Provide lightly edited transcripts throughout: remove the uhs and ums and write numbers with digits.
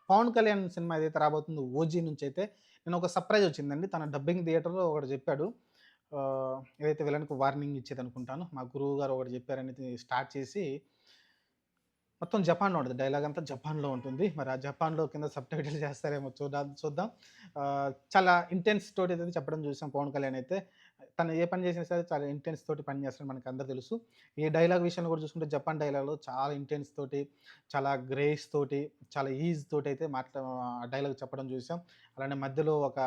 Pawan Kalyan cinema ఏదైతే రాబోతుందో 'OG' నుంచైతే నేను ఒక సర్ప్రైజ్ వచ్చిందండి. తన డబ్బింగ్ థియేటర్‌లో ఒకటి చెప్పాడు. ఏదైతే విలన్‌కి వార్నింగ్ ఇచ్చేదనుకుంటాను. మా గురువు గారు ఒకటి చెప్పారనేది స్టార్ట్ చేసి మొత్తం జపాన్‌లో ఉంటది. డైలాగ్ అంతా జపాన్‌లో ఉంటుంది. మరి ఆ జపాన్‌లో కింద సబ్‌టైటిల్ చేస్తారేమో చూద్దాం. చాలా ఇంటెన్స్ తోటైతే చెప్పడం చూసాం పవన్ కళ్యాణ్ అయితే. తను ఏ పని చేసినా సరే చాలా ఇంటెన్స్ తోటి పని చేస్తాడు మనకందరికి తెలుసు. ఈ డైలాగ్ విషయంలో కూడా చూసుకుంటే జపాన్ డైలాగ్‌లో చాలా ఇంటెన్స్ తోటి, చాలా గ్రేస్ తోటి, చాలా ఈజ్ తోటైతే ఆ డైలాగ్ చెప్పడం చూసాం. అలానే మధ్యలో ఒక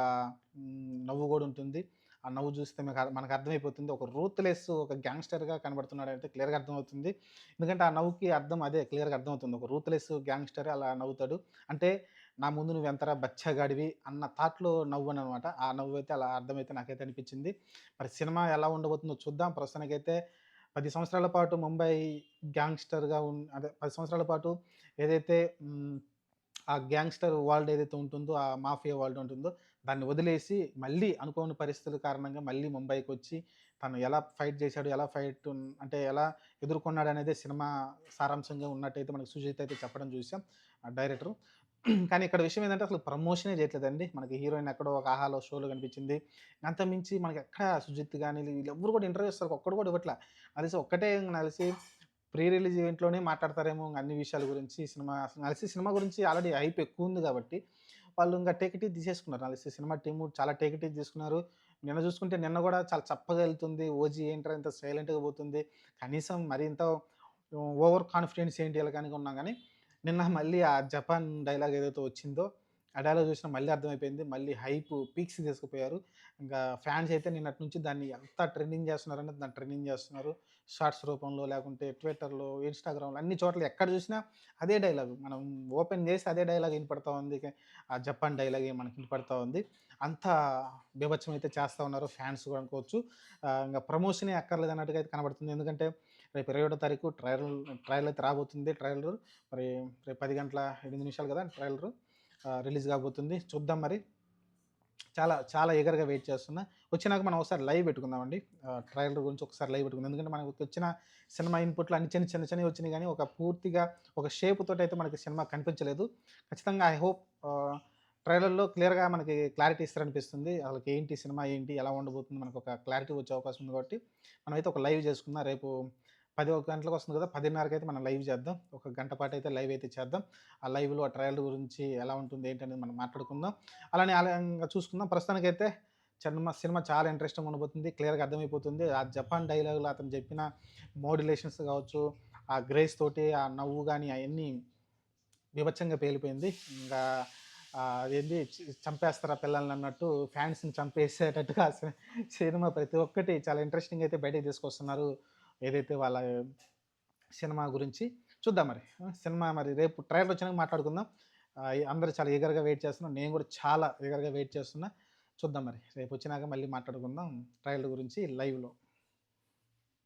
నవ్వు కూడా ఉంటుంది. ఆ నవ్వు చూస్తే మనకు అర్థమైపోతుంది. ఒక రూత్‌లెస్ ఒక గ్యాంగ్‌స్టర్‌గా కనబడుతున్నాడైతే క్లియర్‌గా అర్థమవుతుంది. ఎందుకంటే ఆ నవ్వుకి అర్థం అదే క్లియర్‌గా అర్థమవుతుంది. ఒక రూత్‌లెస్ గ్యాంగ్‌స్టరే అలా నవ్వుతాడు. అంటే నా ముందు నువ్వెంతరా బచ్చగాడివి అన్న థాట్‌లో నవ్వననమాట. ఆ నవ్వైతే అలా అర్థమైతే నాకైతే అనిపించింది. మరి సినిమా ఎలా ఉండబోతుందో చూద్దాం. ప్రస్తుతానికైతే 10 సంవత్సరాల పాటు ముంబై గ్యాంగ్‌స్టర్‌గా అదే 10 సంవత్సరాల పాటు ఏదైతే ఆ గ్యాంగ్‌స్టర్ వరల్డ్ ఏదైతే ఉంటుందో, ఆ మాఫియా వరల్డ్ ఉంటుందో, దాన్ని వదిలేసి మళ్ళీ అనుకోని పరిస్థితుల కారణంగా మళ్ళీ ముంబైకొచ్చి తను ఎలా ఫైట్ చేశాడు, అంటే ఎలా ఎదుర్కొన్నాడనేదే సినిమా సారాంశంగా ఉన్నట్టయితే మనకు సుజిత్ అయితే చెప్పడం చూసాం డైరెక్టరు. కానీ ఇక్కడ విషయం ఏందంటే అసలు ప్రమోషనే చేయట్లేదండి. మనకి హీరోయిన్ ఎక్కడో ఒక 'ఆహాలో' షోలో కనిపించింది. అంతకుమించి మనకెక్కడ సుజిత్ గాని వీళ్ళెవ్వరు కూడా ఇంటర్వ్యూస్ ఒక్కడు కూడా ఇవ్వట్ల. నాకు తెలిసి ప్రీ రిలీజ్ ఈవెంట్‌లోనే మాట్లాడతారేమో అన్ని విషయాల గురించి. అసలు నాకు తెలిసి సినిమా గురించి ఆల్రెడీ హైప్ ఎక్కువుంది కాబట్టి, వాళ్ళు ఇంక టేక్ ఇట్ ఈజీ తీసేసుకున్నారు. నాకు తెలిసి సినిమా టీము చాలా టేక్ ఇట్ ఈజీ తీసుకున్నారు. నిన్న కూడా చాలా చప్పగా ఎళ్తుంది. 'ఓజీ' ఏంట్రా ఇంత సైలెంట్‌గా పోతుంది. కనీసం మరి ఇంత ఓవర్ కాన్ఫిడెన్స్ ఏంటి ఈళ్ళకి అనుకున్నా గానీ, నిన్న మళ్ళీ ఆ జపాన్ డైలాగ్ ఏదైతే వచ్చిందో, ఆ డైలాగ్ చూసినా మళ్ళీ అర్థమైపోయింది. మళ్ళీ హైప్ పీక్స్‌కి తీసుకుపోయారు. ఇంకా ఫ్యాన్స్ అయితే నిన్నటి నుంచి దాన్ని ఎంత ట్రెండింగ్ చేస్తున్నారంటే దాన్ని ట్రెండింగ్ చేస్తున్నారు. షార్ట్స్ రూపంలో లేకుంటే ట్విట్టర్‌లో, ఇన్‌స్టాగ్రామ్‌లో అన్ని చోట్ల ఎక్కడ చూసినా అదే డైలాగ్. మనం ఓపెన్ చేసి అదే డైలాగ్ వినపడతా ఉంది. ఆ జపాన్ డైలాగే మనకి వినపడతా ఉంది. అంత బీభత్సం అయితే చేస్తా ఉన్నారు ఫ్యాన్స్ కూడా అనుకోవచ్చు. ఇంగ ప్రమోషనే అక్కర్లేదు అన్నట్టుగా అయితే కనబడుతుంది. ఎందుకంటే రేపు 21 తారీఖు ట్రయల్ అయితే రాబోతుంది. మరి రేపు 10 గంటల 8 నిమిషాలు కదా ట్రైలరు రిలీజ్ కాబోతుంది. చూద్దాం మరి. చాలా, చాలా ఈగర్‌గా వెయిట్ చేస్తున్నా. వచ్చినాక మనం ఒకసారి లైవ్ పెట్టుకుందామండి. ట్రైలర్ గురించి ఒకసారి లైవ్ పెట్టుకుందాం. ఎందుకంటే మనకొచ్చిన సినిమా ఇన్‌పుట్‌లు అన్ని చిన్నయి వచ్చినాయి గానీ, ఒక పూర్తిగా ఒక షేప్ తోటైతే మనకి సినిమా కనిపించలేదు. ఖచ్చితంగా ఐ హోప్ ట్రైలర్‌లో క్లియర్‌గా మనకి క్లారిటీ ఇస్తారనిపిస్తుంది. అసలకి ఏంటి సినిమా ఏంటి? ఎలా ఉండబోతుంది? మనకొక క్లారిటీ వచ్చే అవకాశం ఉంది కాబట్టి, మనమైతే ఒక లైవ్ చేసుకుందాం. రేపు 10 గంటలకు వస్తుంది కదా! 10:30కి అయితే మనం లైవ్ చేద్దాం. ఒక గంట పాటైతే లైవ్ అయితే చేద్దాం. ఆ లైవ్‌లో ఆ ట్రయల్ గురించి ఎలా ఉంటుంది? ఏంటనేది మనం మాట్లాడుకుందాం. అలా ఇంగ చూసుకుందాం. ప్రస్తుతానికైతే సినిమా చాలా ఇంట్రెస్టింగ్‌గా ఉండబోతుంది. క్లియర్‌గా అర్థమైపోతుంది. ఆ జపాన్ డైలాగులు అతను చెప్పిన మోడ్యులేషన్స్ కావచ్చు, ఆ గ్రేస్ తోటి ఆ నవ్వు గాని అయన్నీ బీభత్సంగా పేలిపోయింది. ఇంగా అదేంది చంపేస్తారా పిల్లలనన్నట్టు ఫ్యాన్స్‌ని చంపేసేటట్టుగా సినిమా ప్రతి ఒక్కటి చాలా ఇంట్రెస్టింగ్ అయితే బయటకి తీసుకొస్తున్నారు. ఏదైతే వాళ్ళ సినిమా గురించి. చూద్దాం మరి. సినిమా మరి రేపు ట్రైలర్ వచ్చినాక మాట్లాడుకుందాం. అందరూ చాలా ఈగర్‌గా వెయిట్ చేస్తున్నారు. నేను కూడా చాలా ఈగర్‌గా వెయిట్ చేస్తున్నా. చూద్దాం మరి. రేపొచ్చినాక మళ్ళీ మాట్లాడుకుందాం ట్రైలర్ గురించి లైవ్‌లో.